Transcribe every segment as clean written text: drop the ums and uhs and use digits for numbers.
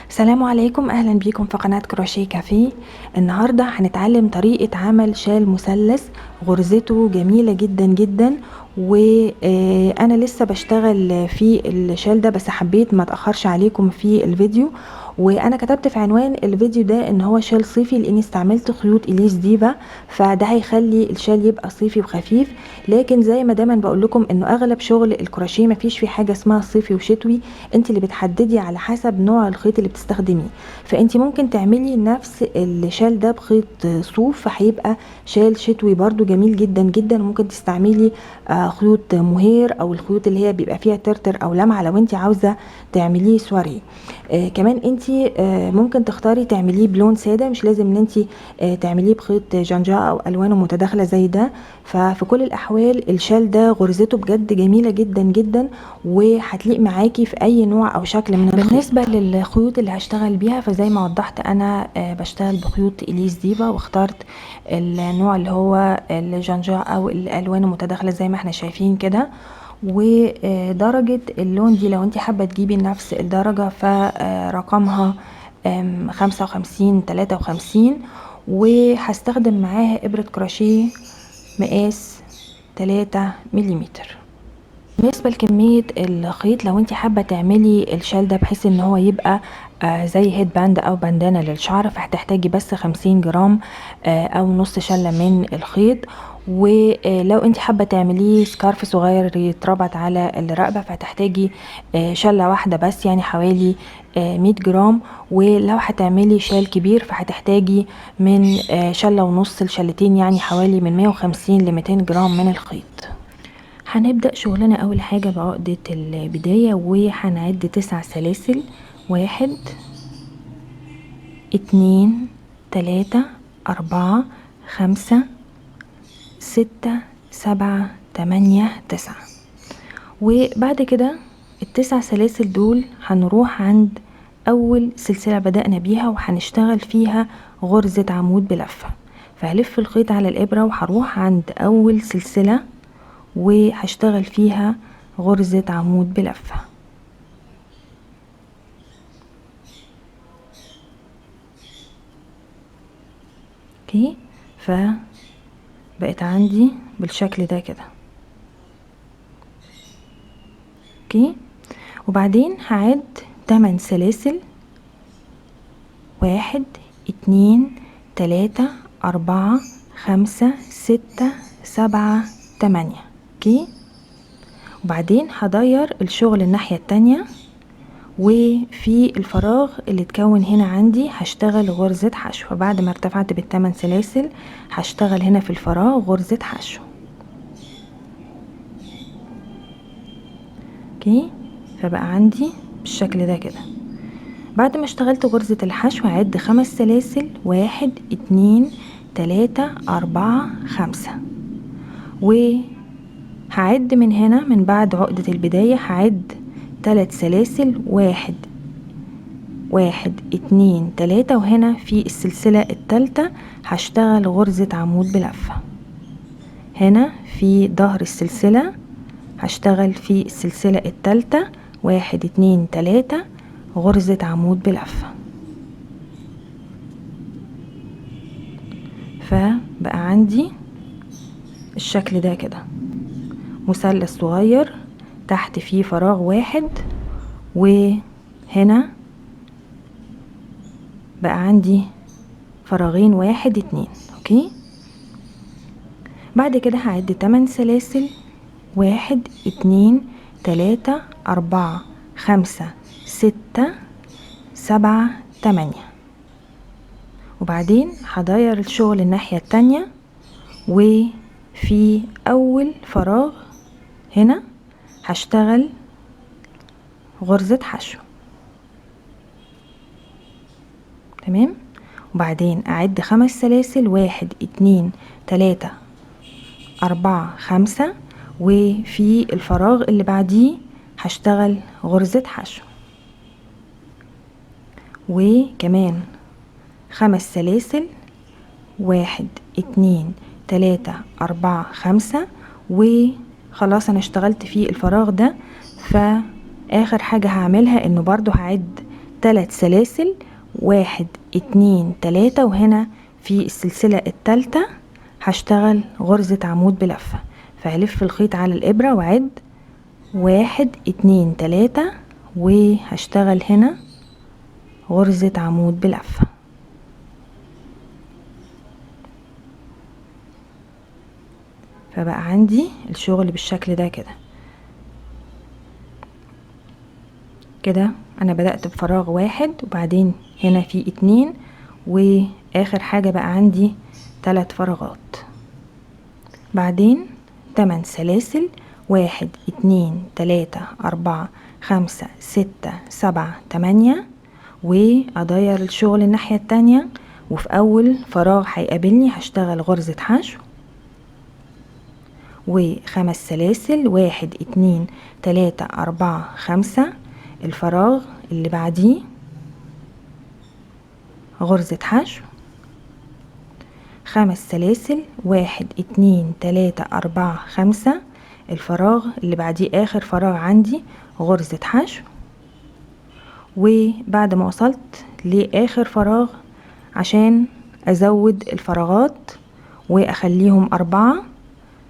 السلام عليكم، اهلا بيكم في قناة كروشيه كافيه. النهاردة هنتعلم طريقة عمل شال مثلث. غرزته جميلة جدا جدا، وانا لسه بشتغل في الشال ده، بس حبيت ما اتأخرش عليكم في الفيديو. وانا كتبت في عنوان الفيديو ده ان هو شال صيفي، لاني استعملت خيوط اليس ديفا، فده هيخلي الشال يبقى صيفي وخفيف. لكن زي ما دايما بقول لكم انه اغلب شغل الكروشيه مفيش فيه حاجة اسمها صيفي وشتوي، انت اللي بتحددي على حسب نوع الخيط اللي بتستخدميه. فانت ممكن تعملي نفس الشال ده بخيط صوف، فهيبقى شال شتوي برضو جميل جدا جدا. ممكن تستعملي خيوط مهير، او الخيوط اللي هي بيبقى فيها ترتر او لمعه لو انت عاوزه تعمليه سواري. كمان انت ممكن تختاري تعمليه بلون ساده، مش لازم ان انت تعمليه بخيط جنجا او الوانه متداخله زي ده. ففي كل الاحوال الشال ده غرزته بجد جميله جدا جدا، وهتليق معاكي في اي نوع او شكل من الخيط. بالنسبه للخيوط اللي هشتغل بيها، فزي ما وضحت انا بشتغل بخيوط اليس ديفا، واخترت النوع اللي هو الجنجا او الالوان المتداخله زي ما احنا شايفين كده. ودرجه اللون دي لو انت حابه تجيبي نفس الدرجه فرقمها 55 53، وهستخدم معاها ابره كروشيه مقاس 3 مليمتر. بالنسبه لكميه الخيط، لو انت حابه تعملي الشال ده بحيث ان هو يبقى زي هيد باند او باندانا للشعر، فهتحتاجي بس 50 جرام او نص شله من الخيط. ولو انت حابه تعمليه سكارف صغير يتربط على الرقبه، فهتحتاجي شله واحده بس، يعني حوالي 100 جرام. ولو هتعملي شال كبير فهتحتاجي من شله ونص لشلتين، يعني حوالي من 150 ل 200 جرام من الخيط. هنبدأ شغلنا أول حاجة بعقدة البداية، وهنعد 9 سلاسل: 1 2 3 4 5 6 7 8 9. وبعد كده ال9 سلاسل دول هنروح عند أول سلسلة بدأنا بيها، وهنشتغل فيها غرزة عمود بلفة. فهلف الخيط على الإبرة وهروح عند أول سلسلة وهشتغل فيها غرزة عمود بلفة. اوكي، فبقت عندي بالشكل ده كده. اوكي، وبعدين هعد 8 سلاسل: 1 2 3 4 5 6 7 8. اوكي، وبعدين هدير الشغل الناحية التانية، وفي الفراغ اللي اتكون هنا عندي هشتغل غرزة حشو. بعد ما ارتفعت بالثمان سلاسل هشتغل هنا في الفراغ غرزة حشو. اوكي، فبقى عندي بالشكل ده كده. بعد ما اشتغلت غرزة الحشو هعد 5 سلاسل: 1 2 3 4 5. وهعد من هنا من بعد عقدة البداية هعد 3 سلاسل: 1 2 3. وهنا في السلسلة التالتة هشتغل غرزة عمود بلفة. هنا في ظهر السلسلة هشتغل في السلسلة التالتة 1 2 3 غرزة عمود بلفة. فبقى عندي الشكل ده كده، مثلث صغير تحت فيه فراغ واحد، وهنا بقى عندي فراغين 1 2. اوكي، بعد كده هعد 8 سلاسل: 1 2 3 4 5 6 7 8. وبعدين هدير الشغل الناحية التانية، وفي أول فراغ هنا هشتغل غرزة حشو. تمام، وبعدين أعد 5 سلاسل: 1 2 3 4 5. وفي الفراغ اللي بعديه هشتغل غرزة حشو، وكمان 5 سلاسل: 1 2 3 4 5. وخلاص انا اشتغلت في الفراغ ده. فاخر حاجة هعملها انه برضو هعد 3 سلاسل، 1 2 3، وهنا في السلسلة التالتة هشتغل غرزة عمود بلفة. فهلف الخيط على الإبرة وعد 1 2 3، وهشتغل هنا غرزة عمود بلفة. فبقى عندي الشغل بالشكل ده كده انا بدأت بفراغ 1، وبعدين هنا في 2، واخر حاجة بقى عندي 3 فراغات. بعدين 8 سلاسل، 1 2 3 4 5 6 7 8، وادير الشغل الناحية التانية. وفي اول فراغ هيقابلني هشتغل غرزة حشو و5 سلاسل، 1 2 3 4 5. الفراغ اللي بعديه غرزة حشو، 5 سلاسل، 1 2 3 4 5. الفراغ اللي بعديه اخر فراغ عندي غرزة حشو. وبعد ما وصلت لاخر فراغ عشان ازود الفراغات واخليهم 4،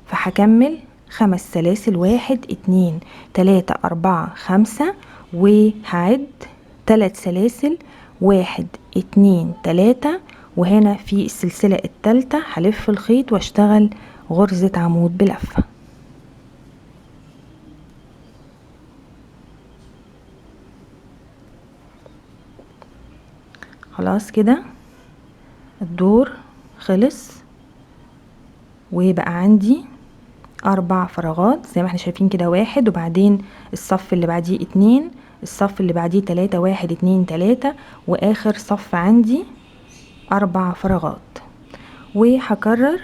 فهكمل 5 سلاسل، 1 2 3 4 5، وهعد 3 سلاسل، 1 2 3، وهنا في السلسلة التالتة هلف الخيط واشتغل غرزة عمود بلفة. خلاص كده الدور خلص، وبقى عندي 4 فراغات زي ما احنا شايفين كده، 1، وبعدين الصف اللي بعديه 2، الصف اللي بعديه 3، 1 2 3، واخر صف عندي 4 فراغات. وهكرر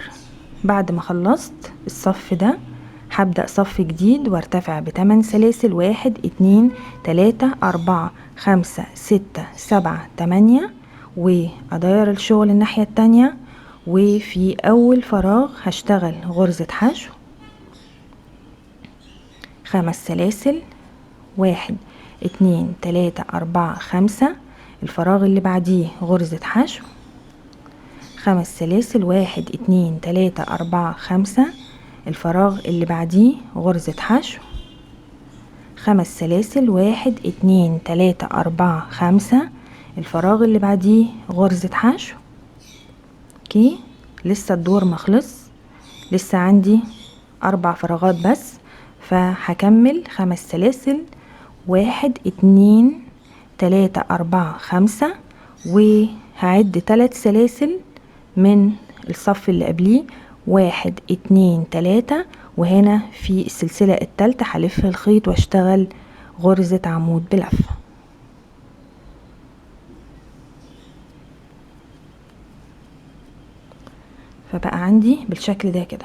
بعد ما خلصت الصف ده هبدأ صف جديد وارتفع ب8 سلاسل، 1 2 3 4 5 6 7 8، وادير الشغل الناحية التانية. وفي اول فراغ هشتغل غرزة حشو، 5 سلاسل، 1 2 3 4 5. الفراغ اللي بعديه غرزة حشو، 5 سلاسل، 1 2 3 4 5. الفراغ اللي بعديه غرزة حشو، 5 سلاسل، 1 2 3 4 5. الفراغ اللي بعديه غرزة حشو. اوكي، لسه الدور مخلص، لسه عندي 4 فراغات بس. فهكمل 5 سلاسل، 1 2 3 4 5، وهعد 3 سلاسل من الصف اللي قبليه، 1 2 3، وهنا في السلسلة التالتة هلف الخيط واشتغل غرزة عمود بلفة. فبقى عندي بالشكل ده كده.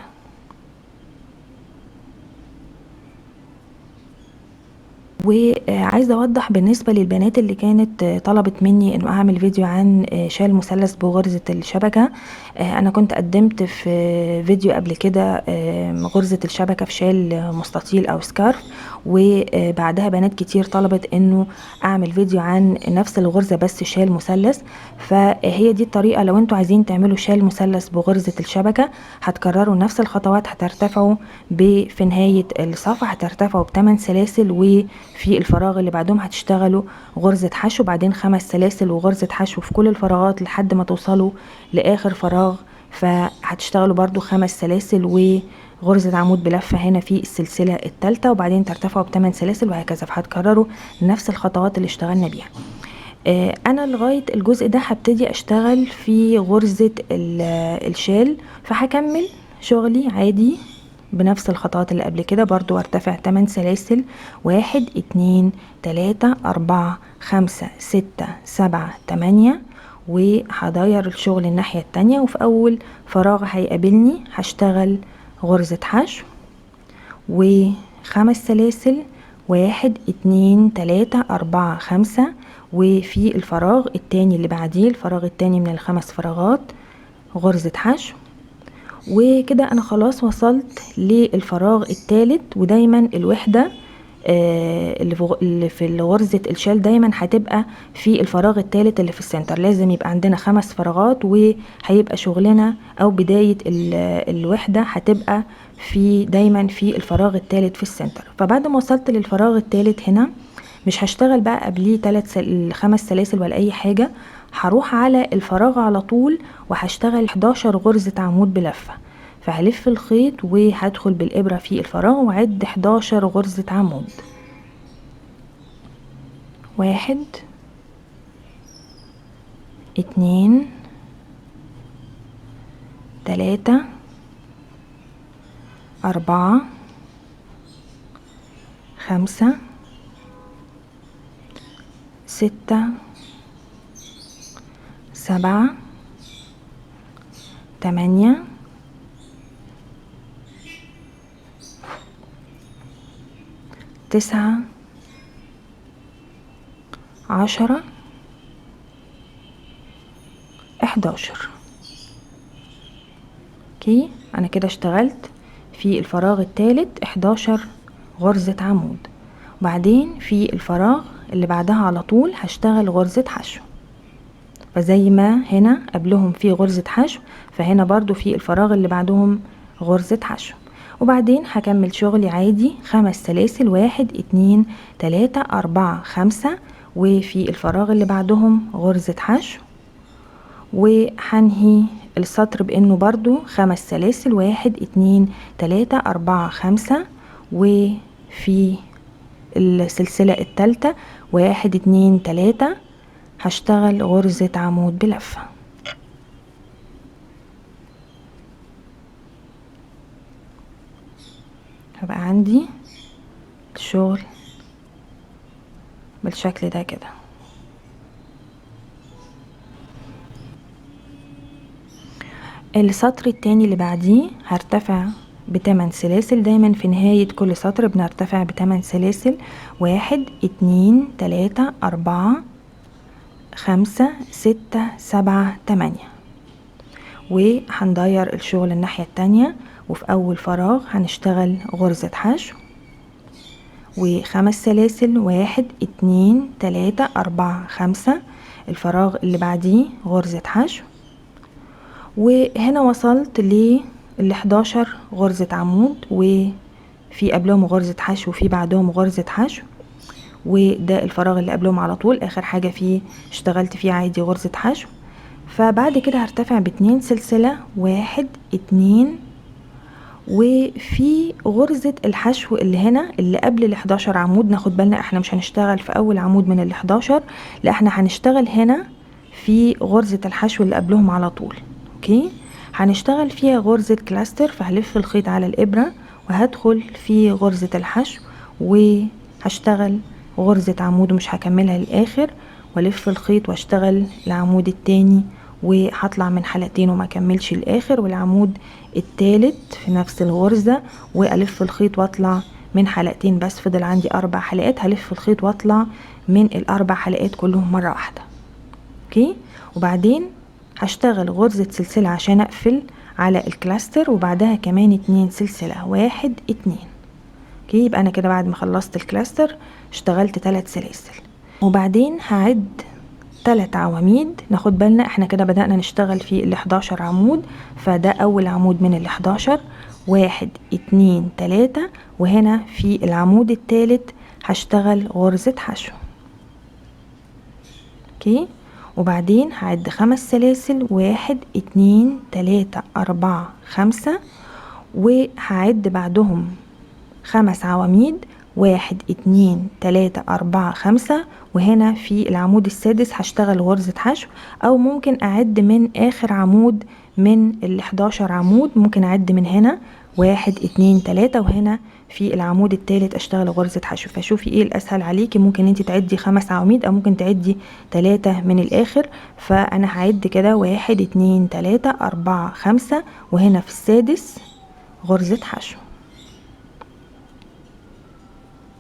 وعايزه اوضح بالنسبه للبنات اللي كانت طلبت مني انه اعمل فيديو عن شال مثلث بغرزه الشبكه. انا كنت قدمت في فيديو قبل كده غرزه الشبكه في شال مستطيل او سكارف، وبعدها بنات كتير طلبت انه اعمل فيديو عن نفس الغرزه بس شال مثلث. فهي دي الطريقه، لو انتوا عايزين تعملوا شال مثلث بغرزه الشبكه هتكرروا نفس الخطوات. هترتفعوا في نهايه الصفحه هترتفعوا ب8 سلاسل، وفي الفراغ اللي بعدهم هتشتغلوا غرزه حشو، بعدين 5 سلاسل وغرزه حشو في كل الفراغات لحد ما توصلوا لاخر فراغ. فهتشتغلوا برضو 5 سلاسل وغرزة عمود بلفة هنا في السلسلة التالتة، وبعدين ترتفعوا ب8 سلاسل، وهكذا. فهتكرروا نفس الخطوات اللي اشتغلنا بيها. انا لغاية الجزء ده هبتدي اشتغل في غرزة الشال، فهكمل شغلي عادي بنفس الخطوات اللي قبل كده برضو. ارتفع 8 سلاسل، 1 2 3 4 5 6 7 8، وهداير الشغل الناحية التانية. وفي اول فراغ هيقابلني هشتغل غرزة حشو و5 سلاسل، 1 2 3 4 5، وفي الفراغ التاني اللي بعديه الفراغ التاني من ال5 فراغات غرزة حشو. وكده انا خلاص وصلت للفراغ الثالث. ودايما الوحدة اللي في غرزة الشال دايما هتبقى في الفراغ الثالث اللي في السنتر. لازم يبقى عندنا 5 فراغات، وهيبقى شغلنا او بداية الوحدة هتبقى دايما في الفراغ الثالث في السنتر. فبعد ما وصلت للفراغ الثالث هنا مش هشتغل بقى قبليه 5 سلاسل ولا اي حاجة، هروح على الفراغ على طول وهشتغل 11 غرزة عمود بلفة. فهلف الخيط وهدخل بالإبرة في الفراغ وعد 11 غرزة عمود. 1 2 3 4 5 6 7 8 9 10 11. اوكي، انا كده اشتغلت في الفراغ الثالث 11 غرزة عمود. وبعدين في الفراغ اللي بعدها على طول هشتغل غرزة حشو. فزي ما هنا قبلهم في غرزة حشو، فهنا برضو في الفراغ اللي بعدهم غرزة حشو. وبعدين هكمل شغلي عادي 5 سلاسل، 1 2 3 4 5، وفي الفراغ اللي بعدهم غرزة حشو. وهنهي السطر بانه برضو 5 سلاسل، 1 2 3 4 5، وفي السلسلة الثالثة 1 2 3 هشتغل غرزة عمود بلفة. هبقى عندي الشغل بالشكل ده كده. السطر التاني اللي بعديه هرتفع ب8 سلاسل. دايما في نهاية كل سطر بنرتفع ب8 سلاسل، 1 2 3 4 5 6 7 8. وهندير الشغل الناحية التانية، وفي اول فراغ هنشتغل غرزة حشو و5 سلاسل، 1 2 3 4 5. الفراغ اللي بعديه غرزة حشو، وهنا وصلت لل 11 غرزة عمود، وفي قبلهم غرزة حشو وفي بعدهم غرزة حشو، وده الفراغ اللي قبلهم على طول اخر حاجة فيه اشتغلت فيه عادي غرزة حشو. فبعد كده هرتفع ب2 سلسلة، 1 2، وفي غرزة الحشو اللي هنا اللي قبل ال11 عمود. ناخد بالنا احنا مش هنشتغل في اول عمود من ال11، لا احنا هنشتغل هنا في غرزة الحشو اللي قبلهم على طول. اوكي، هنشتغل فيها غرزة كلاستر. فهلف الخيط على الابرة وهدخل في غرزة الحشو وهشتغل غرزة عمود ومش هكملها للاخر، والف الخيط واشتغل العمود التاني وهطلع من حلقتين وما اكملش الاخر، والعمود التالت في نفس الغرزة والف الخيط واطلع من حلقتين بس. فضل عندي 4 حلقات، هلف الخيط واطلع من ال4 حلقات كلهم مرة واحدة. اوكي، وبعدين هشتغل غرزة سلسلة عشان اقفل على الكلاستر، وبعدها كمان 2 سلسلة، 1 2. اوكي، يبقى انا كده بعد ما خلصت الكلاستر اشتغلت 3 سلاسل، وبعدين هعد 3 عواميد. ناخد بالنا احنا كده بدأنا نشتغل في ال11 عمود، فده اول عمود من ال11، 1 2 3، وهنا في العمود الثالث هشتغل غرزة حشو. اوكي، وبعدين هعد 5 سلاسل، 1 2 3 4 5، وهعد بعدهم 5 عواميد، 1 2 3 4 5، وهنا في العمود السادس هشتغل غرزة حشو. او ممكن اعد من اخر عمود من ال11 عمود، ممكن اعد من هنا 1 2 3، وهنا في العمود الثالث اشتغل غرزة حشو. فشوفي ايه الاسهل عليكي، ممكن انت تعدي 5 عواميد او ممكن تعدي 3 من الاخر. فانا هعد كده 1 2 3 4 5، وهنا في السادس غرزة حشو.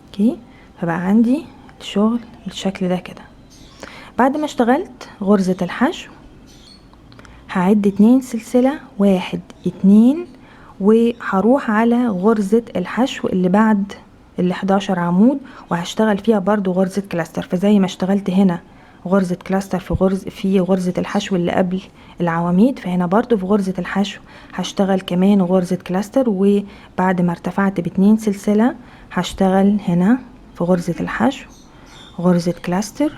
اوكي، فبقى عندي الشغل بالشكل ده كده. بعد ما اشتغلت غرزة الحشو هعد 2 سلسلة، 1 2، وهروح على غرزة الحشو اللي بعد ال11 عمود، وهشتغل فيها برضو غرزة كلاستر. فزي ما اشتغلت هنا غرزة كلاستر في غرزة الحشو اللي قبل العواميد، فهنا برضو في غرزة الحشو هشتغل كمان غرزة كلاستر. وبعد ما ارتفعت ب2 سلسلة هشتغل هنا في غرزة الحشو غرزة كلاستر،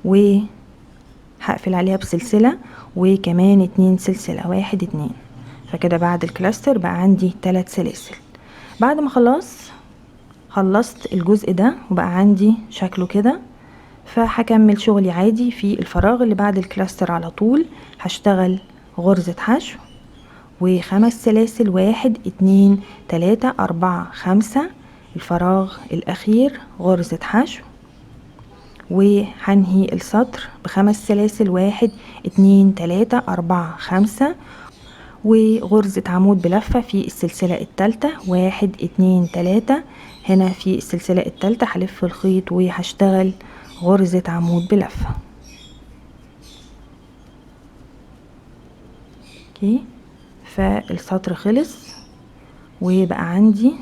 وهقفل عليها بسلسلة وكمان 2 سلسلة، 1 2. فكده بعد الكلاستر بقى عندي 3 سلاسل. بعد ما خلصت الجزء ده وبقى عندي شكله كده، فهكمل شغلي عادي. في الفراغ اللي بعد الكلاستر على طول هشتغل غرزة حشو و5 سلاسل، 1 2 3 4 5. الفراغ الاخير غرزة حشو، وهنهي السطر ب5 سلاسل، 1 2 3 4 5، وغرزة عمود بلفة في السلسلة الثالثة، 1 2 3. هنا في السلسلة الثالثة هلف الخيط وهشتغل غرزة عمود بلفة. اوكي، فالسطر خلص وبقى عندي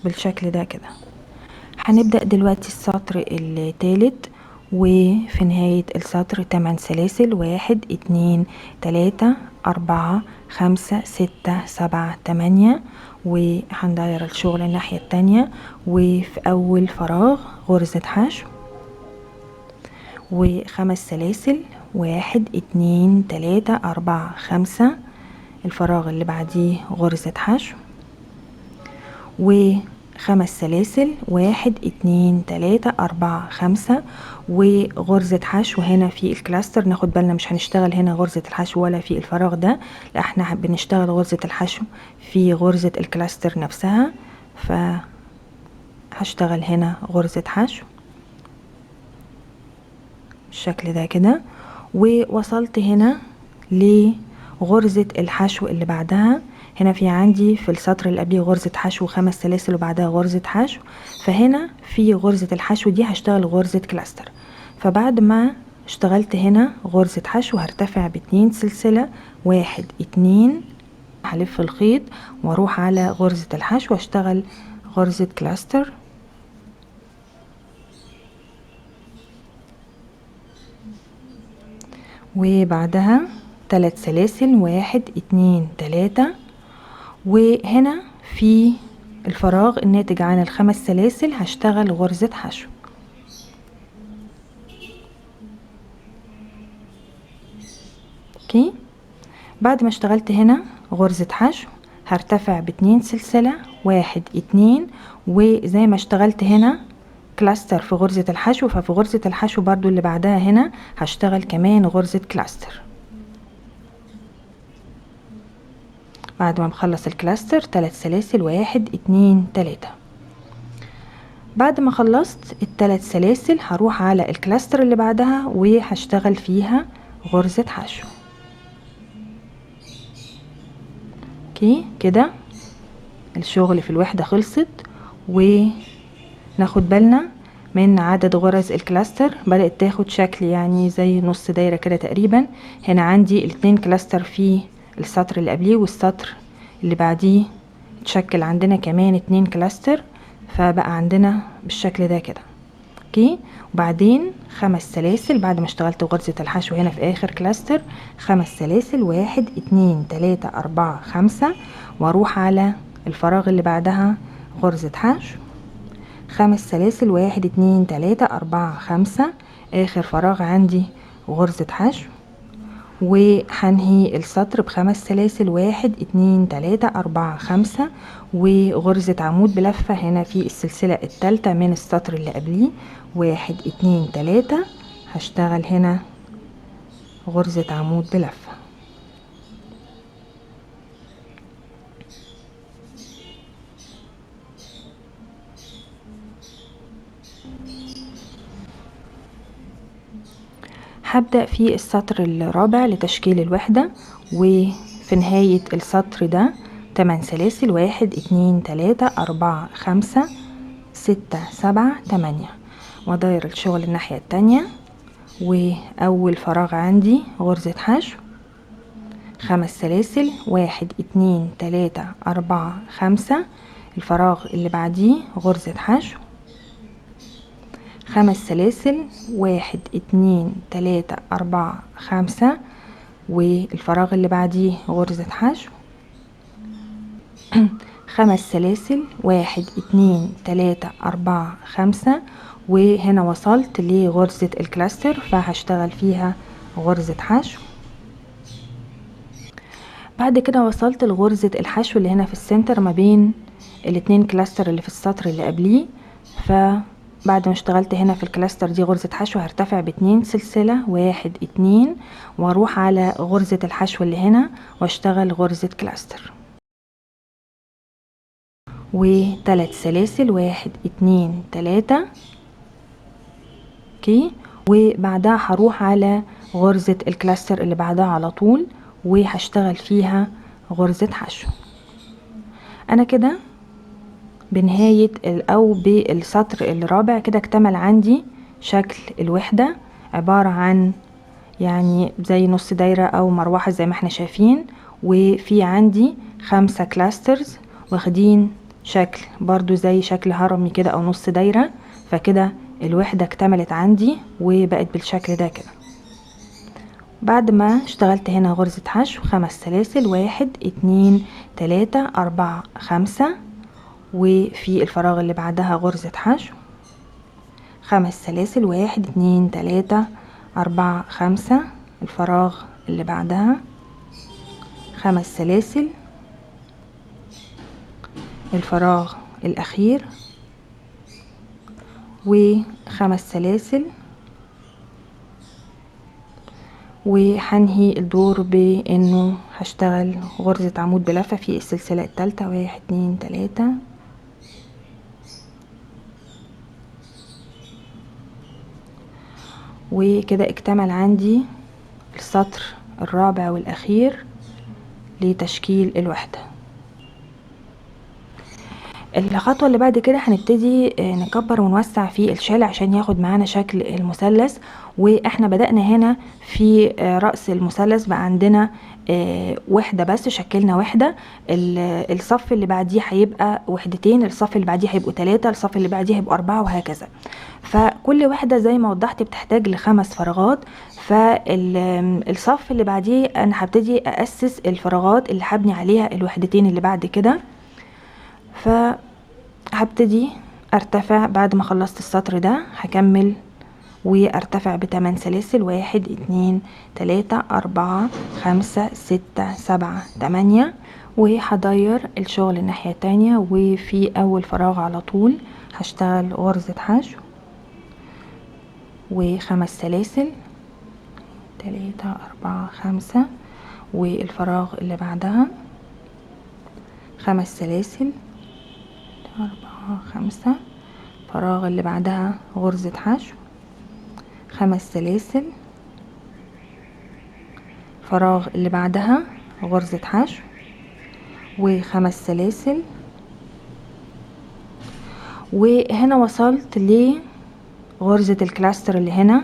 بالشكل ده كده. هنبدأ دلوقتي السطر الثالث، وفي نهاية السطر 8 سلاسل، 1 2 3 4 5 6 7 8. وهنداير الشغل الناحية التانية، وفي أول فراغ غرزة حشو و5 سلاسل، 1 2 3 4 5. الفراغ اللي بعديه غرزة حشو و5 سلاسل، 1 2 3 4 5، وغرزة حشو. هنا في الكلاستر ناخد بالنا مش هنشتغل هنا غرزة الحشو ولا في الفراغ ده، لا احنا بنشتغل غرزة الحشو في غرزة الكلاستر نفسها. فهشتغل هنا غرزة حشو بالشكل ده كده، ووصلت هنا لغرزة الحشو اللي بعدها. هنا في عندي في السطر اللي قبليه غرزة حشو 5 سلاسل وبعدها غرزة حشو، فهنا في غرزة الحشو دي هشتغل غرزة كلاستر. فبعد ما اشتغلت هنا غرزة حشو هرتفع ب2 سلسلة، 1 2. هلف الخيط واروح على غرزة الحشو واشتغل غرزة كلاستر، وبعدها 3 سلاسل، 1 2 3. وهنا في الفراغ الناتج عن ال5 سلاسل هشتغل غرزة حشو. اوكي، بعد ما اشتغلت هنا غرزة حشو هرتفع ب2 سلسلة، 1 2. وزي ما اشتغلت هنا كلاستر في غرزة الحشو، ففي غرزة الحشو برضو اللي بعدها هنا هشتغل كمان غرزة كلاستر. بعد ما بخلص الكلاستر 3 سلاسل، 1 2 3. بعد ما خلصت ال3 سلاسل هروح على الكلاستر اللي بعدها وهشتغل فيها غرزة حشو. اوكي كده الشغل في الوحدة خلصت. وناخد بالنا من عدد غرز الكلاستر، بدأت تاخد شكل يعني زي نص دايرة كده تقريبا. هنا عندي ال2 كلاستر في السطر اللي قبليه والسطر اللي بعديه تشكل عندنا كمان 2 كلاستر، فبقى عندنا بالشكل ده كده. اوكي، وبعدين 5 سلاسل بعد ما اشتغلت غرزة الحشو هنا في اخر كلاستر، 5 سلاسل، 1 2 3 4 5. واروح على الفراغ اللي بعدها غرزة حشو، 5 سلاسل، 1 2 3 4 5. اخر فراغ عندي غرزة حشو، وهنهي السطر ب5 سلاسل، 1 2 3 4 5، وغرزة عمود بلفة هنا في السلسلة الثالثة من السطر اللي قبليه، 1 2 3. هشتغل هنا غرزة عمود بلفة. هبدأ في السطر الرابع لتشكيل الوحدة، وفي نهاية السطر ده 8 سلاسل، 1 2 3 4 5 6 7 8. وداير الشغل الناحية التانية، وأول فراغ عندي غرزة حشو، 5 سلاسل، 1 2 3 4 5، الفراغ اللي بعديه غرزة حشو، 5 سلاسل، 1 2 3 4 5، والفراغ اللي بعديه غرزة حشو، 5 سلاسل، 1 2 3 4 5، وهنا وصلت لغرزة الكلاستر فهشتغل فيها غرزة حشو. بعد كده وصلت لغرزة الحشو اللي هنا في السنتر ما بين الاتنين كلاستر اللي في السطر اللي قبليه. فبعد ما اشتغلت هنا في الكلاستر دي غرزة حشو هرتفع ب2 سلسلة، 1 2، واروح على غرزة الحشو اللي هنا واشتغل غرزة كلاستر، و3 سلاسل، 1 2 3 اوكي. وبعدها هروح على غرزة الكلاستر اللي بعدها على طول وهشتغل فيها غرزة حشو. انا كده بنهاية او بالسطر الرابع كده اكتمل عندي شكل الوحدة، عبارة عن يعني زي نص دايرة او مروحة زي ما احنا شايفين، وفي عندي 5 كلاسترز واخدين شكل برضو زي شكل هرمي كده او نص دايرة. فكده الوحدة اكتملت عندي وبقت بالشكل ده كده. بعد ما اشتغلت هنا غرزة حشو 5 سلاسل، 1 2 3 4 5، وفي الفراغ اللي بعدها غرزة حشو، 5 سلاسل، 1 2 3 4 5، الفراغ اللي بعدها 5 سلاسل، الفراغ الأخير، و5 سلاسل، وهنهي الدور بانه هشتغل غرزة عمود بلفة في السلسلة الثالثة، 1 2 3، وكده اكتمل عندي السطر الرابع والاخير لتشكيل الوحدة. الخطوة اللي بعد كده هنبتدي نكبر ونوسع في الشال عشان ياخد معانا شكل المثلث. واحنا بدأنا هنا في رأس المثلث بقى عندنا وحدة بس، شكلنا وحدة، الصف اللي بعديه هيبقى وحدتين، الصف اللي بعديه هيبقوا 3، الصف اللي بعديه هيبقوا 4، وهكذا. فكل وحدة زي ما وضحت بتحتاج ل5 فراغات. فالصف اللي بعديه انا هبتدي أأسس الفراغات اللي هبني عليها الوحدتين اللي بعد كده. فهبتدي ارتفع بعد ما خلصت السطر ده، هكمل وارتفع ب8 سلاسل، 1 2 3 4 5 6 7 8، وهدير الشغل الناحية التانية. وفي اول فراغ على طول هشتغل غرزة حشو و5 سلاسل، 3 4 5، والفراغ اللي بعدها 5 سلاسل، 4 5، الفراغ اللي بعدها غرزة حشو، 5 سلاسل، الفراغ اللي بعدها غرزة حشو و5 سلاسل. وهنا وصلت لغرزة الكلاستر اللي هنا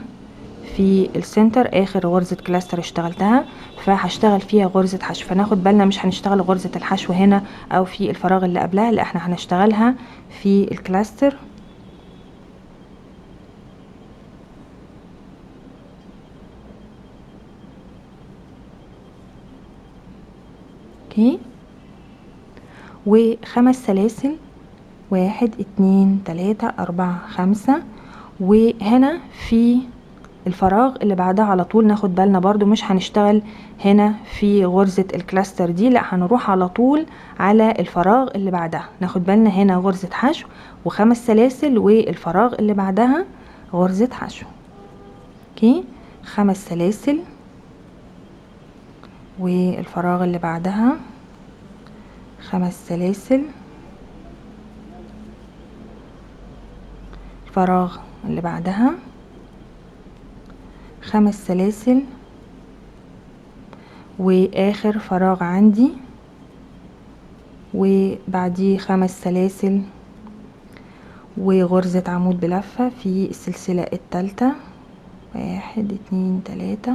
في السنتر، اخر غرزة كلاستر اشتغلتها، فهشتغل فيها غرزة حشو. فناخد بالنا مش هنشتغل غرزة الحشو هنا او في الفراغ اللي قبلها، لا احنا هنشتغلها في الكلاستر. اوكي. و5 سلاسل، 1 2 3 4 5، وهنا في الفراغ اللي بعدها على طول ناخد بالنا برضو مش هنشتغل هنا في غرزة الكلاستر دي، لا هنروح على طول على الفراغ اللي بعدها. ناخد بالنا هنا غرزة حشو و5 سلاسل، والفراغ اللي بعدها غرزة حشو. اوكي، 5 سلاسل، والفراغ اللي بعدها 5 سلاسل، الفراغ اللي بعدها 5 سلاسل، واخر فراغ عندي وبعديه 5 سلاسل وغرزة عمود بلفة في السلسلة الثالثة، 1 2 3،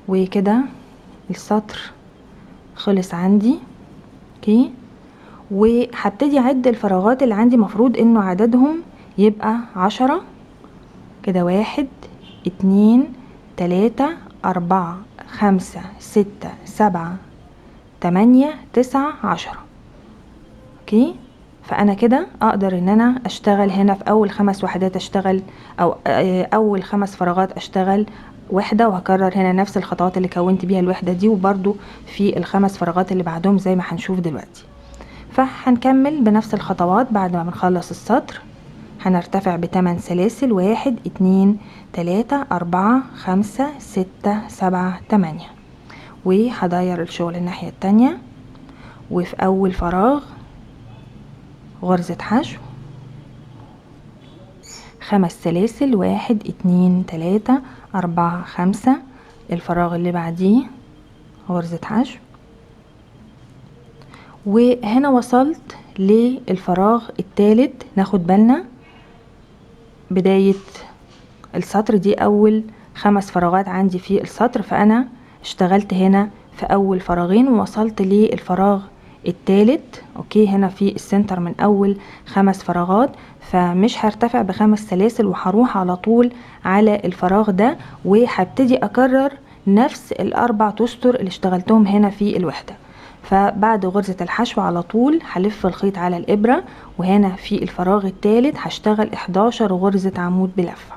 وكده السطر خلص عندي. اوكي، وهبتدي اعد الفراغات اللي عندي، مفروض انه عددهم يبقى 10 كده. 1 2 3 4 5 6 7 8 9 10. اوكي، فانا كده اقدر ان انا اشتغل هنا في اول 5 وحدات اشتغل، او اول 5 فراغات اشتغل وحدة، وهكرر هنا نفس الخطوات اللي كونت بيها الوحدة دي، وبرضو في ال5 فراغات اللي بعدهم زي ما هنشوف دلوقتي. فهنكمل بنفس الخطوات. بعد ما بنخلص السطر هنرتفع ب8 سلاسل، 1 2 3 4 5 6 7 8، وهداير الشغل الناحية التانية. وفي اول فراغ غرزة حشو، 5 سلاسل، 1 2 3 4 5. الفراغ اللي بعديه غرزة حشو، وهنا وصلت للفراغ الثالث. ناخد بالنا بداية السطر دي اول 5 فراغات عندي في السطر، فانا اشتغلت هنا في اول فراغين ووصلت للفراغ الثالث. اوكي، هنا في السنتر من اول 5 فراغات، فمش هرتفع ب5 سلاسل وهروح على طول على الفراغ ده، وهبتدي اكرر نفس ال4 اسطر اللي اشتغلتهم هنا في الوحدة. فبعد غرزة الحشو على طول هلف الخيط على الابرة، وهنا في الفراغ الثالث هشتغل 11 غرزة عمود بلفة.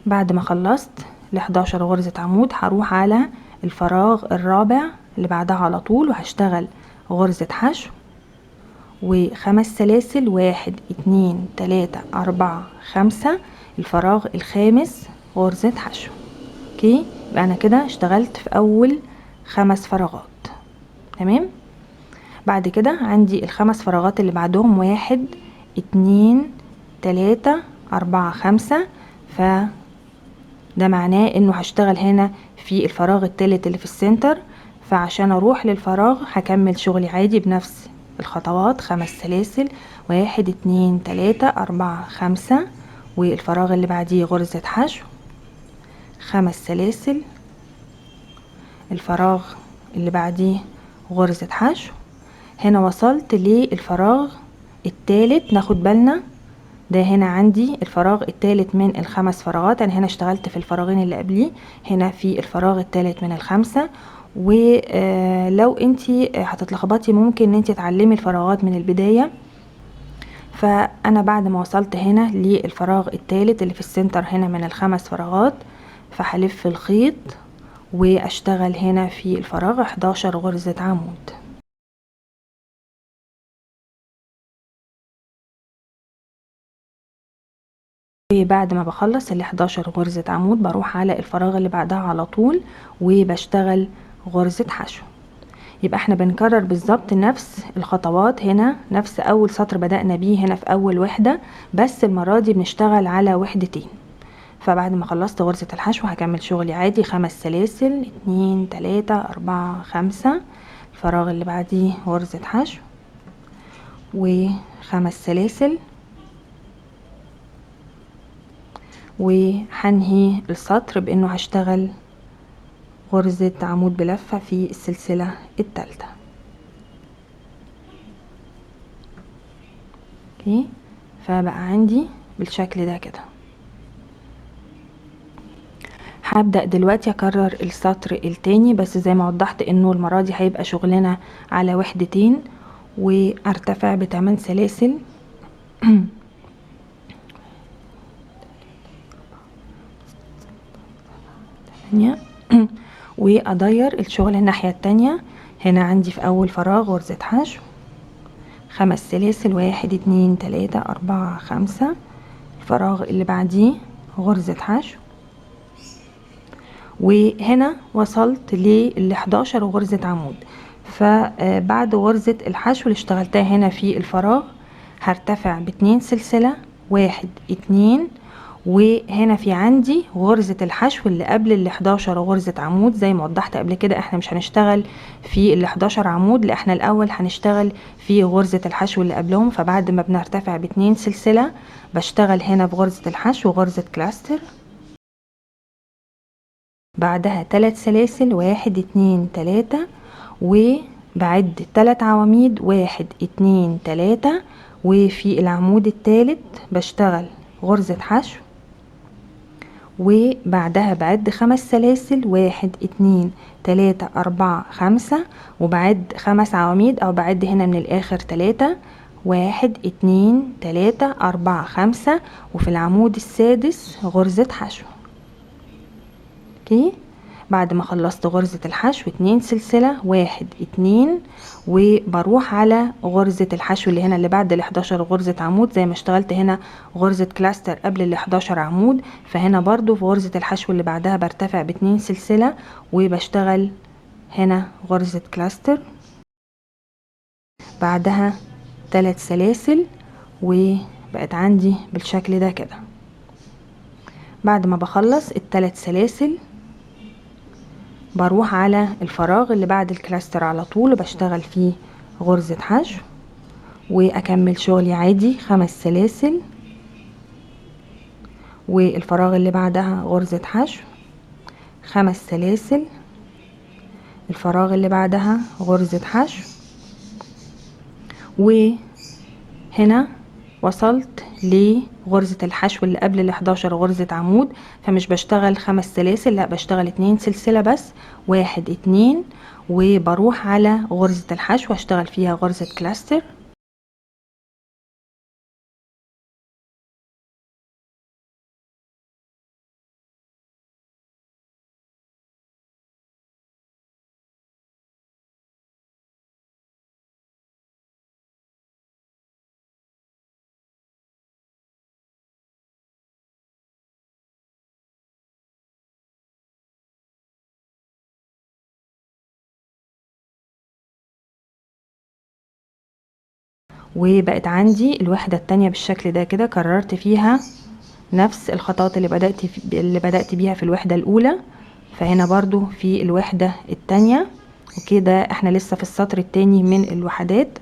بعد ما خلصت ال11 غرزة عمود هروح على الفراغ الرابع اللي بعدها على طول، وهشتغل غرزة حشو و5 سلاسل، 1 2 3 4 5. الفراغ الخامس غرزة حشو. اوكي، يبقى انا كده اشتغلت في اول 5 فراغات. تمام. بعد كده عندي ال5 فراغات اللي بعدهم 1 2 3 4 5. ده معناه انه هشتغل هنا في الفراغ الثالث اللي في السنتر، فعشان اروح للفراغ هكمل شغلي عادي بنفس الخطوات. 5 سلاسل، 1 2 3 4 5. والفراغ اللي بعديه غرزة حشو، 5 سلاسل. الفراغ اللي بعديه غرزة حشو. هنا وصلت للفراغ الثالث. ناخد بالنا ده هنا عندي الفراغ الثالث من ال5 فراغات. انا هنا اشتغلت في الفراغين اللي قبليه، هنا في الفراغ الثالث من ال5. ولو انتي هتتلخبطي ممكن ان انتي تعلمي الفراغات من البداية. فانا بعد ما وصلت هنا للفراغ الثالث اللي في السنتر هنا من ال5 فراغات، فهلف الخيط واشتغل هنا في الفراغ 11 غرزة عمود. وبعد ما بخلص ال11 غرزة عمود بروح على الفراغ اللي بعدها على طول وبشتغل غرزة حشو. يبقى احنا بنكرر بالظبط نفس الخطوات هنا، نفس اول سطر بدأنا بيه هنا في اول وحدة، بس المرة دي بنشتغل على وحدتين. فبعد ما خلصت غرزة الحشو هكمل شغلي عادي. 5 سلاسل، 2 3 4 5. الفراغ اللي بعديه غرزة حشو و5 سلاسل، وهنهي السطر بانه هشتغل غرزة عمود بلفة في السلسلة الثالثة. اوكي، فبقى عندي بالشكل ده كده. هبدأ دلوقتي اكرر السطر التاني، بس زي ما وضحت انه المرة دي هيبقى شغلنا على وحدتين، وارتفع ب8 سلاسل. وادير الشغل الناحية التانية. هنا عندي في اول فراغ غرزة حشو، 5 سلاسل، 1 2 3 4 5. الفراغ اللي بعديه غرزة حشو، وهنا وصلت ل11 غرزة عمود. فبعد غرزة الحشو اللي اشتغلتها هنا في الفراغ هرتفع ب2 سلسلة، 1 2، وهنا في عندي غرزة الحشو اللي قبل ال 11 غرزة عمود. زي ما وضحت قبل كده احنا مش هنشتغل في ال 11 عمود، لا احنا الاول هنشتغل في غرزة الحشو اللي قبلهم. فبعد ما بنرتفع ب2 سلسلة بشتغل هنا في غرزة الحشو غرزة كلاستر، بعدها 3 سلاسل 1 2 3، وبعد 3 عواميد 1 2 3، وفي العمود الثالث بشتغل غرزة حشو، وبعدها بعد 5 سلاسل 1 2 3 4 5، وبعد 5 عواميد او بعد هنا من الاخر 3 1 2 3 4 5، وفي العمود السادس غرزة حشو. اوكي، بعد ما خلصت غرزة الحشو 2 سلسلة 1 2، وبروح على غرزة الحشو اللي هنا اللي بعد ال 11 غرزة عمود. زي ما اشتغلت هنا غرزة كلاستر قبل ال 11 عمود، فهنا برضو في غرزة الحشو اللي بعدها برتفع ب2 سلسلة وبشتغل هنا غرزة كلاستر، بعدها 3 سلاسل، وبقت عندي بالشكل ده كده. بعد ما بخلص ال3 سلاسل بروح على الفراغ اللي بعد الكلاستر على طول وبشتغل فيه غرزة حشو، واكمل شغلي عادي 5 سلاسل، والفراغ اللي بعدها غرزة حشو 5 سلاسل، الفراغ اللي بعدها غرزة حشو. وهنا وصلت لغرزة الحشو اللي قبل ال 11 غرزة عمود، فمش بشتغل 5 سلاسل، لا بشتغل 2 سلسلة بس 1 2، وبروح على غرزة الحشو واشتغل فيها غرزة كلاستر، وبقت عندي الوحدة التانية بالشكل ده كده. كررت فيها نفس الخطوات اللي بدأت بيها في الوحدة الأولى، فهنا برضو في الوحدة التانية. وكده احنا لسه في السطر التاني من الوحدات.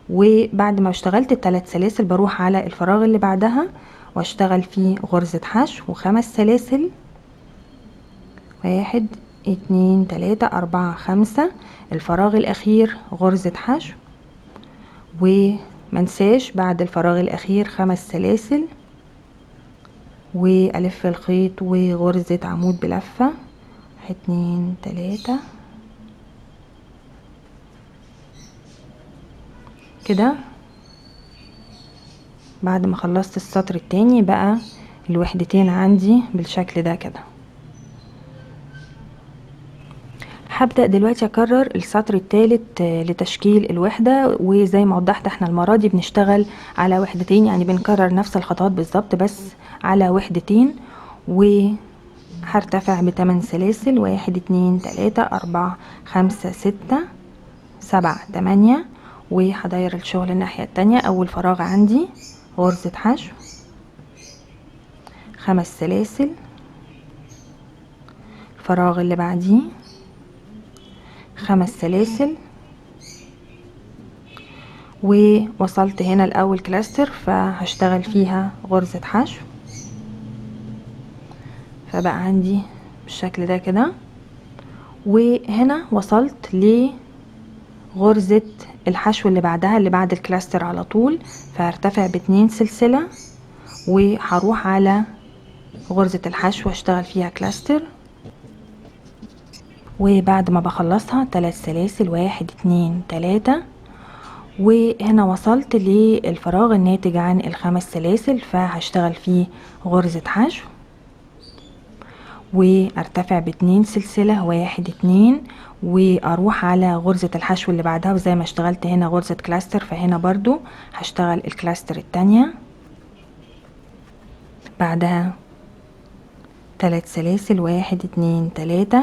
وبعد ما اشتغلت ال3 سلاسل بروح على الفراغ اللي بعدها واشتغل فيه غرزة حشو و5 سلاسل 1 2 3 4 5، الفراغ الأخير غرزة حشو، ومنساش بعد الفراغ الأخير 5 سلاسل، والف الخيط وغرزة عمود بلفة 1 2 3 كده. بعد ما خلصت السطر التاني بقى الوحدتين عندي بالشكل ده كده. هبدأ دلوقتي اكرر السطر الثالث لتشكيل الوحدة. وزي ما وضحت احنا المرة دي بنشتغل على وحدتين، يعني بنكرر نفس الخطوات بالظبط بس على وحدتين. وهرتفع ب8 سلاسل 1 2 3 4 5 6 7 8، وهداير الشغل الناحية التانية. اول فراغ عندي غرزة حشو 5 سلاسل، الفراغ اللي بعديه 5 سلاسل، ووصلت هنا الاول كلاستر فهشتغل فيها غرزة حشو، فبقى عندي بالشكل ده كده. وهنا وصلت لغرزة الحشو اللي بعدها اللي بعد الكلاستر على طول، فهرتفع ب2 سلسلة وهروح على غرزة الحشو واشتغل فيها كلاستر. وبعد ما بخلصها 3 سلاسل 1 2 3، وهنا وصلت للفراغ الناتج عن ال5 سلاسل فهشتغل فيه غرزة حشو، وارتفع ب2 سلسلة 1 2، واروح على غرزة الحشو اللي بعدها. وزي ما اشتغلت هنا غرزة كلاستر فهنا برضو هشتغل الكلاستر التانية، بعدها 3 سلاسل 1 2 3،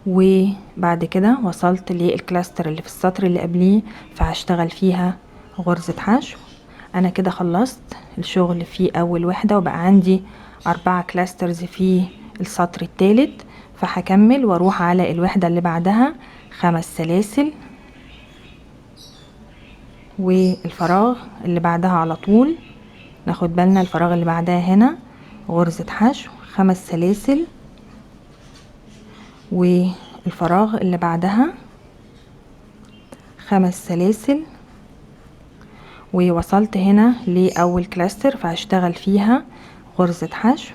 وبعد كده وصلت للكلاستر اللي في السطر اللي قبليه فهشتغل فيها غرزة حشو. انا كده خلصت الشغل في اول وحدة، وبقى عندي 4 كلاسترز في السطر الثالث. فهكمل واروح على الوحدة اللي بعدها 5 سلاسل، والفراغ اللي بعدها على طول ناخد بالنا الفراغ اللي بعدها هنا غرزة حشو 5 سلاسل، والفراغ اللي بعدها 5 سلاسل، ووصلت هنا لأول كلاستر فهشتغل فيها غرزة حشو.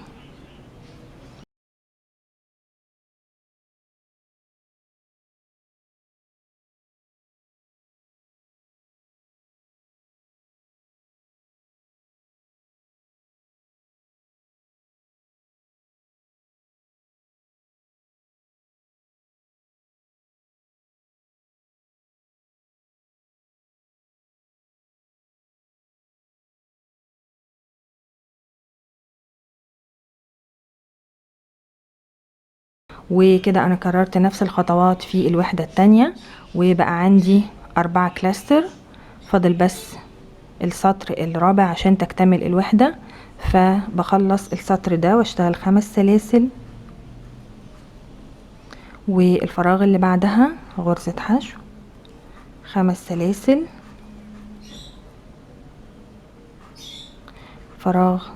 وكده انا كررت نفس الخطوات في الوحدة التانية، وبقى عندي 4 كلاستر. فاضل بس السطر الرابع عشان تكتمل الوحدة، فبخلص السطر ده واشتغل 5 سلاسل، والفراغ اللي بعدها غرزة حشو 5 سلاسل، فراغ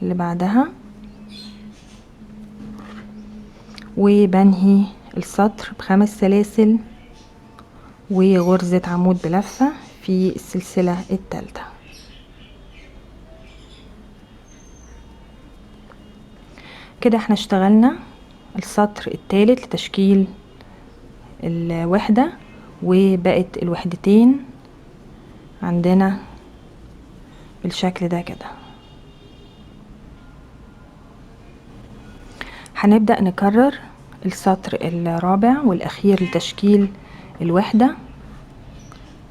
اللي بعدها، وبنهي السطر ب5 سلاسل وغرزة عمود بلفة في السلسلة الثالثة. كده احنا اشتغلنا السطر الثالث لتشكيل الوحدة، وبقت الوحدتين عندنا بالشكل ده كده. هنبدأ نكرر السطر الرابع والأخير لتشكيل الوحدة،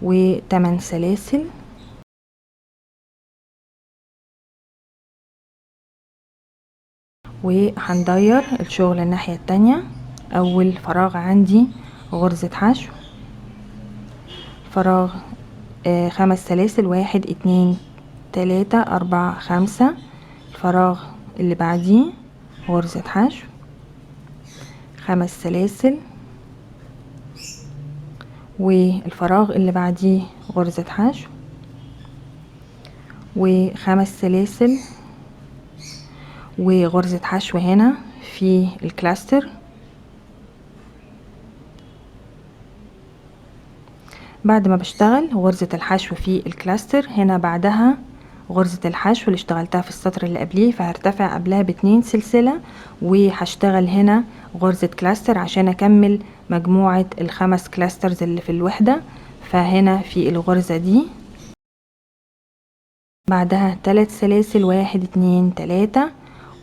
و8 سلاسل، وهندير الشغل الناحية التانية. أول فراغ عندي غرزة حشو، فراغ 5 سلاسل، 1 2 3 4 5. الفراغ اللي بعديه غرزة حشو 5 سلاسل، والفراغ اللي بعديه غرزة حشو و5 سلاسل وغرزة حشو هنا في الكلاستر. بعد ما بشتغل غرزة الحشو في الكلاستر هنا بعدها غرزة الحشو اللي اشتغلتها في السطر اللي قبليه، فهرتفع قبلها ب2 سلسلة، وهشتغل هنا غرزة كلاستر عشان اكمل مجموعة ال5 كلاسترز اللي في الوحدة. فهنا في الغرزة دي بعدها 3 سلاسل، 1 2 3،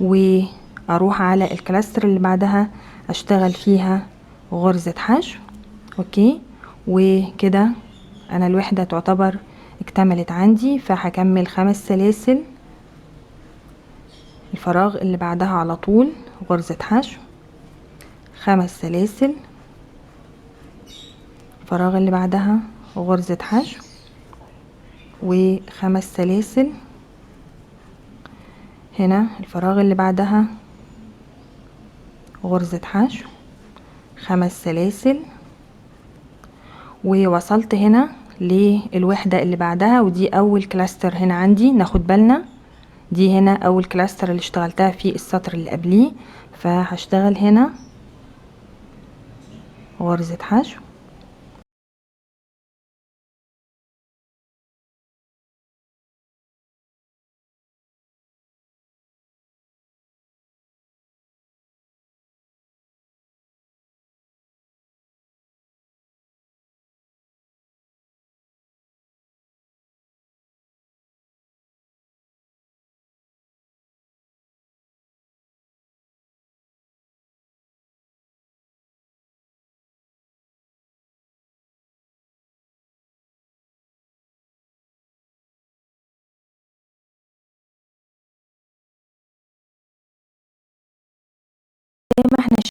واروح على الكلاستر اللي بعدها اشتغل فيها غرزة حشو. اوكي، وكده انا الوحدة تعتبر اكتملت عندي. فهكمل 5 سلاسل، الفراغ اللي بعدها على طول غرزة حشو 5 سلاسل، الفراغ اللي بعدها غرزة حشو و5 سلاسل، هنا الفراغ اللي بعدها غرزة حشو 5 سلاسل، ووصلت هنا للوحدة اللي بعدها، ودي اول كلاستر هنا عندي. ناخد بالنا دي هنا اول كلاستر اللي اشتغلتها في السطر اللي قبليه، فهشتغل هنا غرزة حشو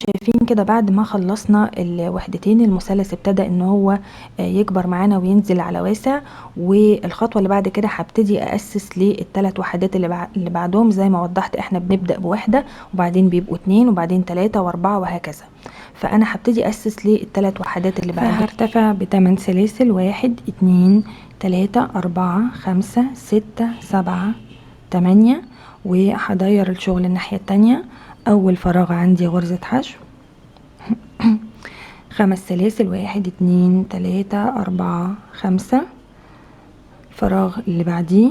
شايفين كده بعد ما خلصنا الوحدتين المثلث ابتدى ان هو يكبر معانا وينزل على واسع، والخطوة اللي بعد كده هبتدي أسس للثلاث وحدات اللي بعدهم. زي ما وضحت احنا بنبدأ بوحدة وبعدين بيبقوا 2 وبعدين 3 و4 وهكذا. فأنا هبتدي أسس للثلاث وحدات اللي بعدها. هرتفع ب8 سلاسل، 1 2 3 4 5 6 7 8، وهدير الشغل الناحية التانية. أول فراغ عندي غرزة حشو، 5 سلاسل، 1 2 3 4 5. الفراغ اللي بعديه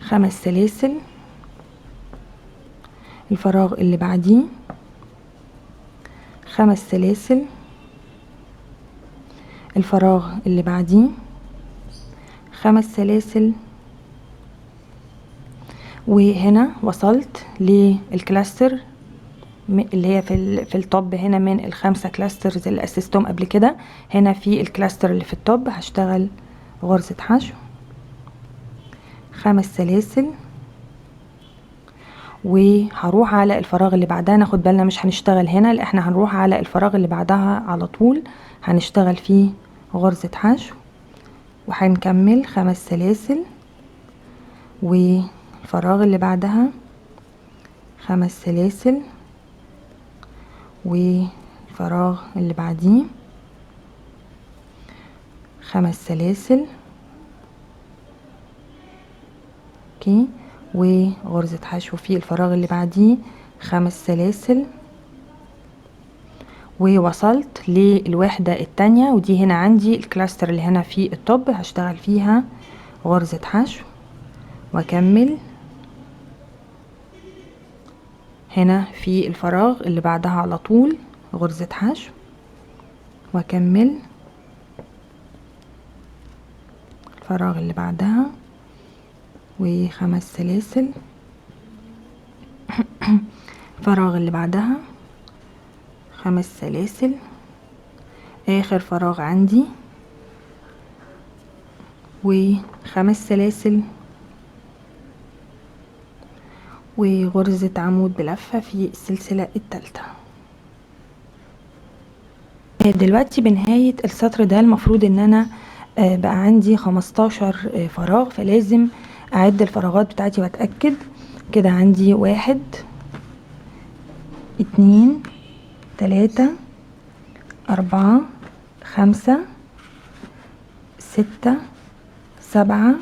5 سلاسل، الفراغ اللي بعديه 5 سلاسل، الفراغ اللي بعديه 5 سلاسل. وهنا وصلت للكلاستر اللي هي في التوب هنا من الخمسة كلاسترز اللي اسستهم قبل كده. هنا في الكلاستر اللي في التوب هشتغل غرزة حشو، 5 سلاسل، وهروح على الفراغ اللي بعدها. ناخد بالنا مش هنشتغل هنا، لا احنا هنروح على الفراغ اللي بعدها على طول هنشتغل فيه غرزة حشو، وهنكمل 5 سلاسل، والفراغ اللي بعدها 5 سلاسل، والفراغ اللي بعديه 5 سلاسل. اوكي، وغرزة حشو في الفراغ اللي بعديه 5 سلاسل، ووصلت للوحدة التانية. ودي هنا عندي الكلاستر اللي هنا في التوب هشتغل فيها غرزة حشو، واكمل هنا في الفراغ اللي بعدها على طول غرزة حشو، واكمل الفراغ اللي بعدها و5 سلاسل، الفراغ اللي بعدها 5 سلاسل، اخر فراغ عندي و5 سلاسل، وغرزة عمود بلفة في السلسلة الثالثة. دلوقتي بنهاية السطر ده المفروض ان انا بقى عندي 15 فراغ، فلازم اعد الفراغات بتاعتي واتأكد. كده عندي 1 2 3 4 5 6 7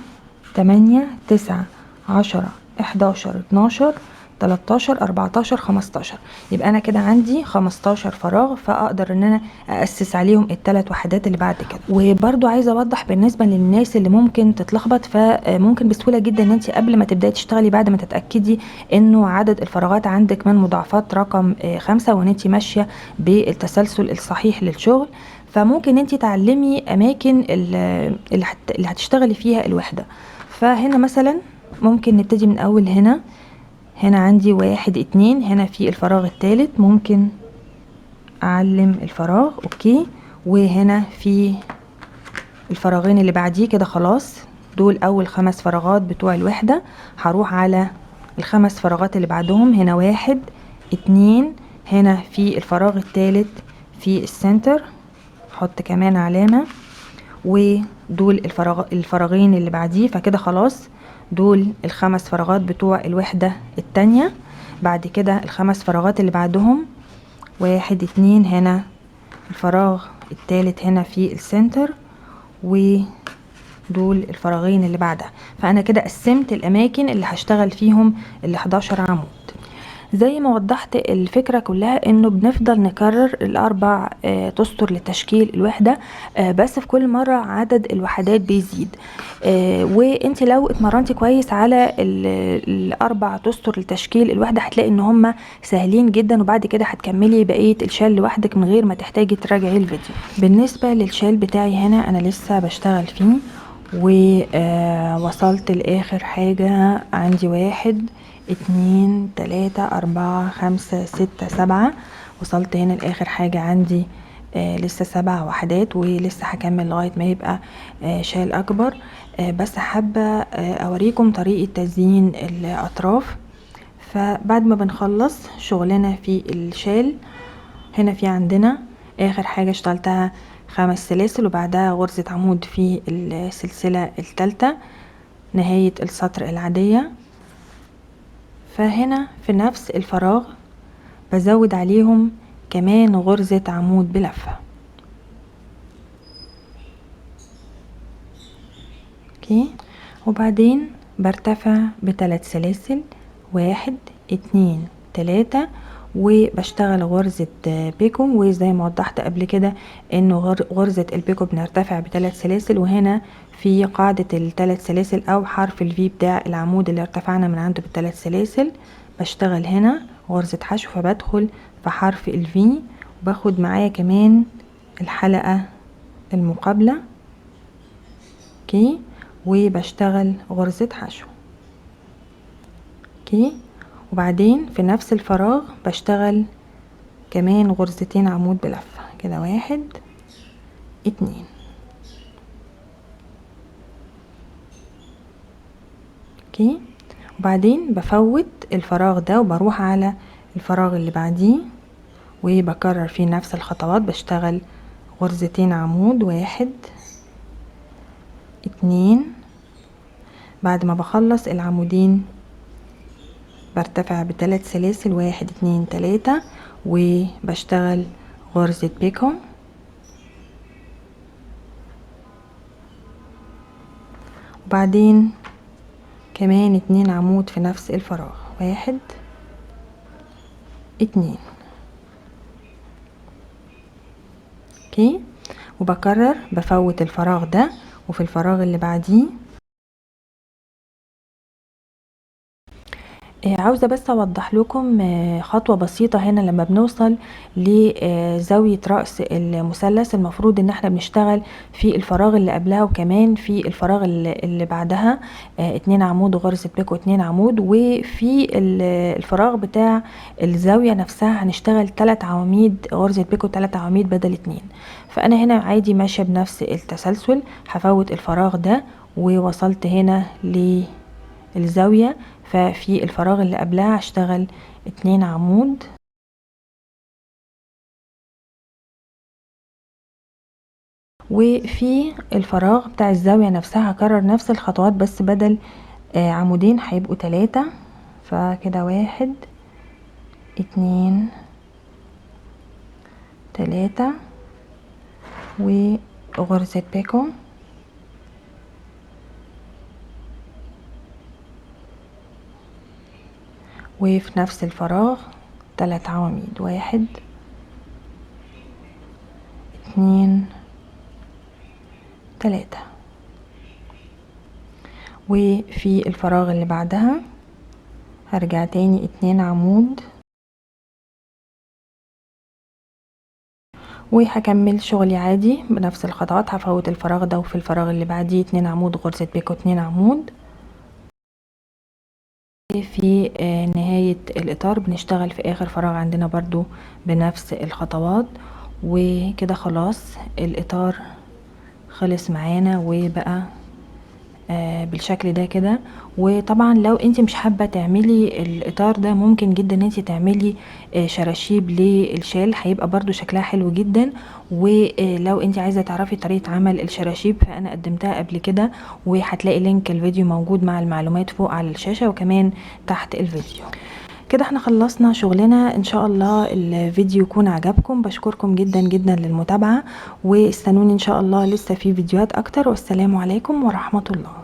8 9 10 11 12 13 14 15. يبقى انا كده عندي 15 فراغ، فاقدر ان انا اسس عليهم الثلاث وحدات اللي بعد كده. وبرضو عايزه اوضح بالنسبه للناس اللي ممكن تتلخبط، فممكن بسهوله جدا ان انت قبل ما تبداي تشتغلي بعد ما تتاكدي انه عدد الفراغات عندك من مضاعفات رقم 5 وان انت ماشيه بالتسلسل الصحيح للشغل، فممكن انت تعلمي اماكن اللي هتشتغلي فيها الوحده. فهنا مثلا ممكن نبتدي من اول هنا عندي 1 2، هنا في الفراغ الثالث ممكن اعلم الفراغ. اوكي، وهنا في الفراغين اللي بعديه كده خلاص دول اول 5 فراغات بتوع الوحدة. هروح على ال5 فراغات اللي بعدهم، هنا 1 2، هنا في الفراغ الثالث في السنتر حط كمان علامة، ودول الفراغين اللي بعديه. فكده خلاص دول ال5 فراغات بتوع الوحدة التانية. بعد كده ال5 فراغات اللي بعدهم 1 2، هنا الفراغ الثالث هنا في السنتر، ودول الفراغين اللي بعدها. فانا كده قسمت الاماكن اللي هشتغل فيهم ال11 عمود. زي ما وضحت الفكرة كلها انه بنفضل نكرر ال4 تستر لتشكيل الوحدة، بس في كل مرة عدد الوحدات بيزيد. وانت لو اتمرنتي كويس على ال4 تستر لتشكيل الوحدة هتلاقي ان هم سهلين جدا، وبعد كده هتكملي بقية الشال لوحدك من غير ما تحتاجي تراجعي الفيديو. بالنسبة للشال بتاعي هنا انا لسه بشتغل فيه، ووصلت لاخر حاجة عندي 1 2 3 4 5 6 7. وصلت هنا لاخر حاجة عندي لسه 7 وحدات، ولسه هكمل لغاية ما يبقى شال اكبر. بس حابة اوريكم طريقة تزيين الاطراف. فبعد ما بنخلص شغلنا في الشال، هنا في عندنا اخر حاجة اشتغلتها 5 سلاسل وبعدها غرزة عمود في السلسلة الثالثة نهاية السطر العادية. فهنا في نفس الفراغ بزود عليهم كمان غرزة عمود بلفة. اوكي، وبعدين برتفع ب3 سلاسل، 1 2 3، وبشتغل غرزة بيكو. وزي ما وضحت قبل كده انه غرزة البيكو بنرتفع ب3 سلاسل، وهنا في قاعدة ال3 سلاسل او حرف الفي بتاع العمود اللي ارتفعنا من عنده ب3 سلاسل بشتغل هنا غرزة حشو، فبدخل في حرف الفي وباخد معايا كمان الحلقة المقابلة. اوكي، وبشتغل غرزة حشو. اوكي، وبعدين في نفس الفراغ بشتغل كمان غرزتين عمود بلفة كده، 1 2. اوكي، وبعدين بفوت الفراغ ده وبروح على الفراغ اللي بعديه وبكرر فيه نفس الخطوات، بشتغل غرزتين عمود، 1 2. بعد ما بخلص العمودين برتفع ب3 سلاسل، 1 2 3، وبشتغل غرزة بيكو. وبعدين كمان 2 عمود في نفس الفراغ، 1 2. اوكي، وبكرر بفوت الفراغ ده وفي الفراغ اللي بعديه. عاوزة بس اوضح لكم خطوة بسيطة هنا. لما بنوصل لزاوية رأس المثلث المفروض ان احنا بنشتغل في الفراغ اللي قبلها وكمان في الفراغ اللي بعدها 2 عمود وغرزة بيكو 2 عمود، وفي الفراغ بتاع الزاوية نفسها هنشتغل 3 عواميد غرزة بيكو 3 عواميد بدل 2. فانا هنا عادي ماشية بنفس التسلسل، هفوت الفراغ ده ووصلت هنا للزاوية، ففي الفراغ اللي قبلها هشتغل 2 عمود. وفي الفراغ بتاع الزاوية نفسها هكرر نفس الخطوات بس بدل عمودين هيبقوا 3. فكده 1 2 3 وغرزة بيكو. وفي نفس الفراغ 3 عواميد، 1 2 3. وفي الفراغ اللي بعدها هرجع تاني 2 عمود وهكمل شغلي عادي بنفس الخطوات. هفوت الفراغ ده وفي الفراغ اللي بعديه 2 عمود غرزة بيكو 2 عمود. في نهاية الإطار بنشتغل في آخر فراغ عندنا برضو بنفس الخطوات. وكده خلاص الإطار خلص معانا وبقى بالشكل ده كده. وطبعا لو انت مش حابه تعملي الاطار ده ممكن جدا ان انت تعملي شراشيب للشال، هيبقى برضو شكلها حلو جدا. ولو انت عايزه تعرفي طريقه عمل الشراشيب فانا قدمتها قبل كده، وهتلاقي لينك الفيديو موجود مع المعلومات فوق على الشاشه وكمان تحت الفيديو. كده احنا خلصنا شغلنا. ان شاء الله الفيديو يكون عجبكم. بشكركم جدا جدا للمتابعه، واستنوني ان شاء الله لسه في فيديوهات اكتر. والسلام عليكم ورحمه الله.